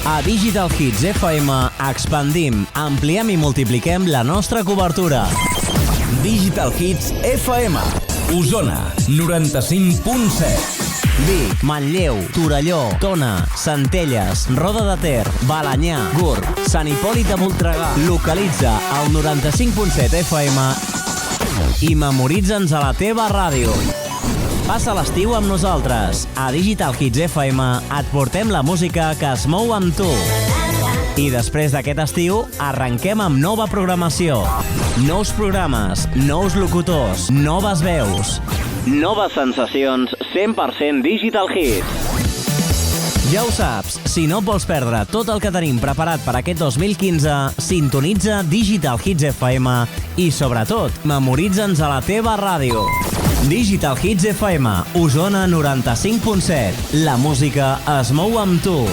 A Digital Hits FM expandim, ampliem i multipliquem la nostra cobertura. Digital Hits FM, Osona, 95.7. Vic, Manlleu, Torelló, Tona, Centelles, Roda de Ter, Balenyà, Gurb, Sant Hipòlit de Voltregà. Localitza el 95.7 FM i memoritza'ns a la teva ràdio. Passa l'estiu amb nosaltres. A Digital Hits FM et portem la música que es mou amb tu. I després d'aquest estiu, arrenquem amb nova programació. Nous programes, nous locutors, noves veus. Noves sensacions, 100% Digital Hits. Ja ho saps, si no et vols perdre tot el que tenim preparat per aquest 2015, sintonitza Digital Hits FM i, sobretot, memoritza'ns a la teva ràdio. Digital Hits FM, Osona 95.7. La música es mou amb tu.